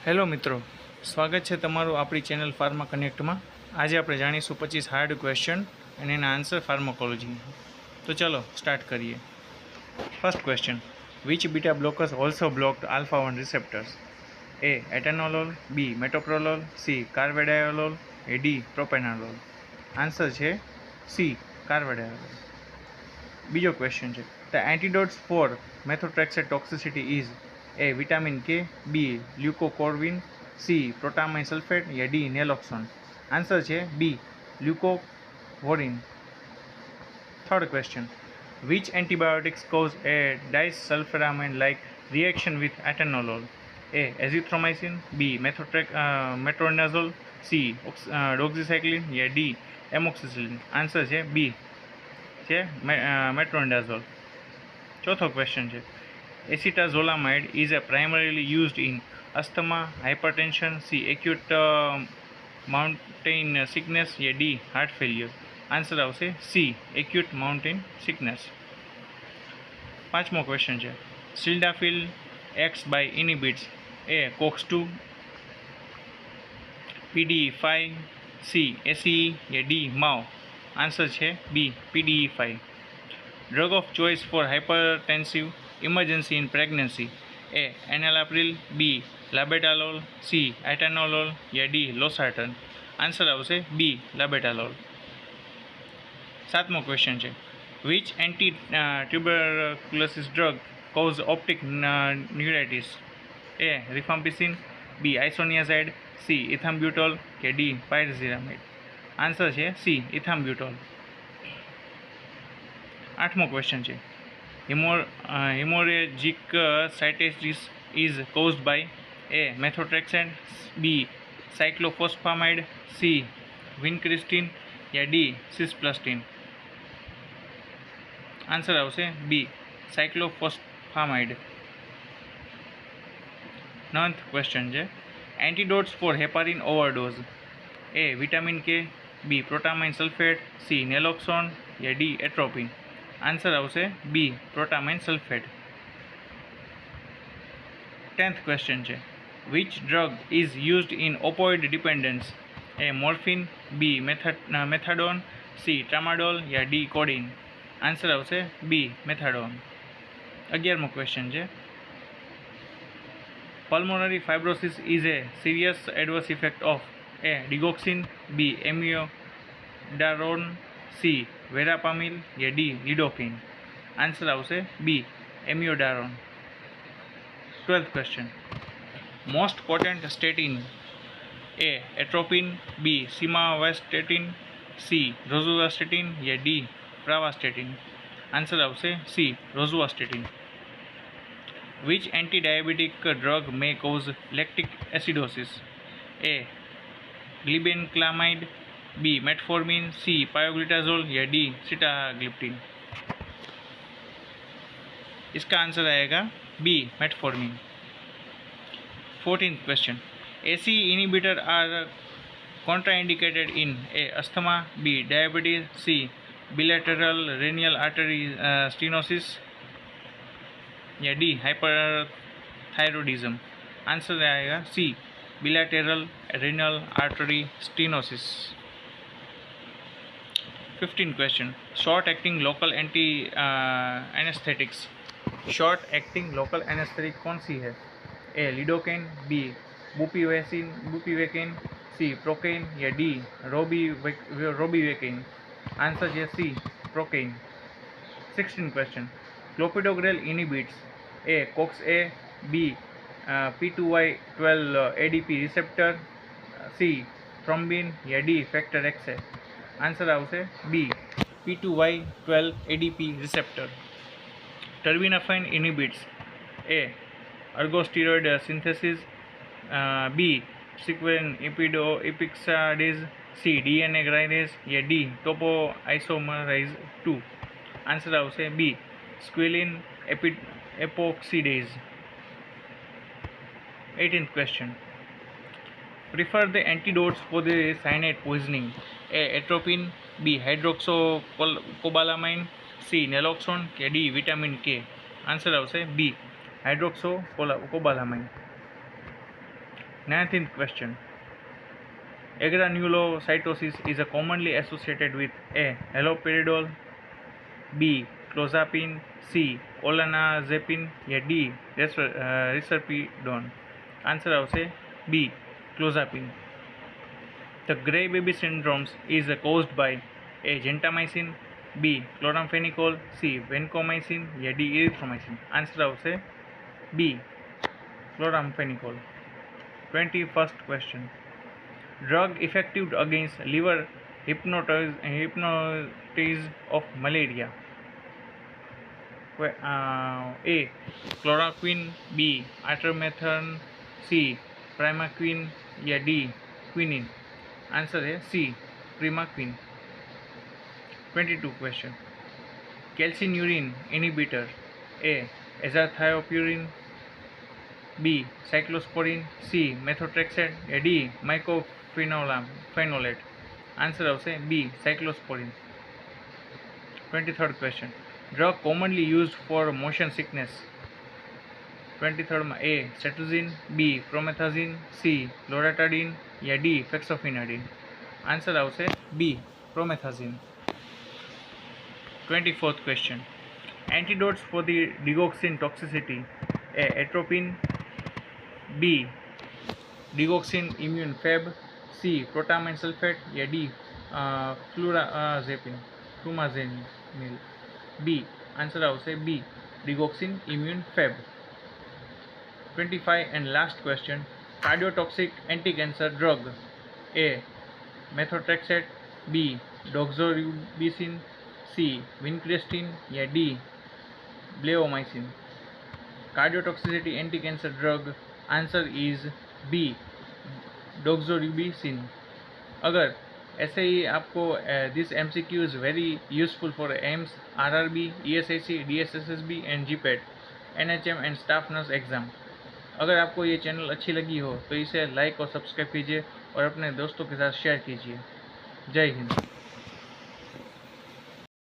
Hello મિત્રો, સ્વાગત છે તમારું આપણી ચેનલ ફાર્મા કનેક્ટમાં. આજે આપણે જાણીશું 25 હાર્ડ ક્વેશ્ચન અને એના આન્સર ફાર્માકોલોજી. તો ચલો સ્ટાર્ટ કરીએ. First question: which beta blockers also blocked alpha 1 receptors? A atenolol, B metoprolol, C carvedilol, A D propranolol. Answer છે સી કાર્વેડાયોલોલ. બીજો ક્વેશ્ચન છે: the antidotes for methotrexate toxicity is A vitamin K, B leucovorin, C protamine sulphate, યા D naloxone. Answer છે B leucovorin. Third question: which antibiotics cause a disulfiram like reaction with atenolol? A azithromycin, B metronidazole, C doxycycline, યા D એમોક્સિસિલિન. Answer છે બી છે મેટ્રોનિડાઝોલ. ચોથો question છે: એસિટાઝોલામાઇડ is primarily used in asthma, hypertension, C acute mountain sickness, या D heart failure. Answer આવશે C acute mountain sickness. પાંચમો question છે: sildenafil acts by inhibits A COX two, PDE5, C ACE, યા D MAO. Answer છે B PDE5. Drug of choice for hypertensive emergency in pregnancy? A enalapril, B labetalol, C atenolol, યા D losartan. Answer આવશે B labetalol. સાતમો question છે: which anti tuberculosis drug cause optic neuritis? A rifampicin, B isoniazid, C ethambutol, કે D pyrazinamide. Answer છે C ethambutol. આઠમો question છે: haemorrhagic cystitis is caused by? A methotrexate, B cyclophosphamide, C vincristine, યા D cisplatin. Answer આવશે B cyclophosphamide. Ninth question છે: antidotes for heparin overdose? A vitamin K, B protamine sulphate, C naloxone, યા D atropine. Answer આવશે B protamine sulphate. 10th question છે: which drug is used in opioid dependence? A morphine, B methadone, C tramadol, યા D codeine. Answer આવશે B methadone. 11મો question છે: pulmonary fibrosis is a serious adverse effect of? A digoxin, B amiodarone, C verapamil, યા D lidocaine. Answer આવશે B amiodarone. 12th question: most potent statin? A atropine, B simvastatin, C rosuvastatin, યા D pravastatin. Answer આવશે C rosuvastatin. Which anti diabetic drug may cause lactic acidosis? A glibenclamide, B metformin, C pioglitazone, या D sitagliptin. इसका answer आएगा B metformin. 14th question: AC inhibitor are contraindicated in? A asthma, B diabetes, C bilateral renal artery stenosis, या D hyperthyroidism. Answer आएगा C bilateral renal artery stenosis. 15th question: short acting local anti anaesthetics? Short acting local anaesthetic कौन सी है? A lidocaine, B bupivacaine, C procaine, या D ropivacaine. Answer है C procaine. 16th question: clopidogrel inhibits? A COX A, B P2Y12 ADP receptor, C thrombin, या D factor XA. Answer આવશે B P2Y12 ADP receptor. Terbinafine inhibits? A ergosterol synthesis, B sequin इपिक्साडेज, C DNA gyrase, या D topo isomerase 2. Answer આવશે B squalene epoxidase. 18th question: prefer the antidotes for the cyanide poisoning? A atropine, B hydroxocobalamin, C naloxone, के D vitamin K. Answer આવશે B hydroxocobalamin. 19th question. Agranulocytosis is commonly associated with A. haloperidol, B. clozapine, C. olanzapine, या D. risperidone. Answer આવશે B. clozapine. The gray baby syndromes is caused by A. gentamicin, B. chloramphenicol, C. vancomycin, या D. erythromycin. Answer આવશે B. chloramphenicol. 21st question. Drug effective against liver hypnosis of malaria. A. chloroquine, B. artemether, C. primaquine, या D. quinine. Answer है C. primaquine. 22 question. Calcineurin inhibitor. A. azathioprine, B. cyclosporin, C. methotrexate, या D. mycophenolate. Answer આવશે B. cyclosporin. 23rd question. Drug commonly used for motion sickness. 23rd માં A. cetirizine, B. promethazine, C. loratadine, या D. fexofenadine. Answer આવશે B. promethazine. 24th question. Antidotes for the digoxin toxicity. A. atropine, B. digoxin immune fab, C. protamine sulfate, या D. flumazenil. B. Answer આવશે B. digoxin immune fab. 25 and last question. Cardiotoxic anti-cancer drug. A. methotrexate, B. doxorubicin, C. vincristine, या D. bleomycin. Cardiotoxicity anti-cancer drug answer is B. doxorubicin. अगर ऐसे ही आपको this MCQ is very useful for AIMS, RRB, ESIC, DSSSB and GPAT, NHM and staff nurse exam. अगर आपको ये channel अच्छी लगी हो तो इसे लाइक और सब्सक्राइब कीजिए और अपने दोस्तों के साथ शेयर कीजिए. जय हिंद.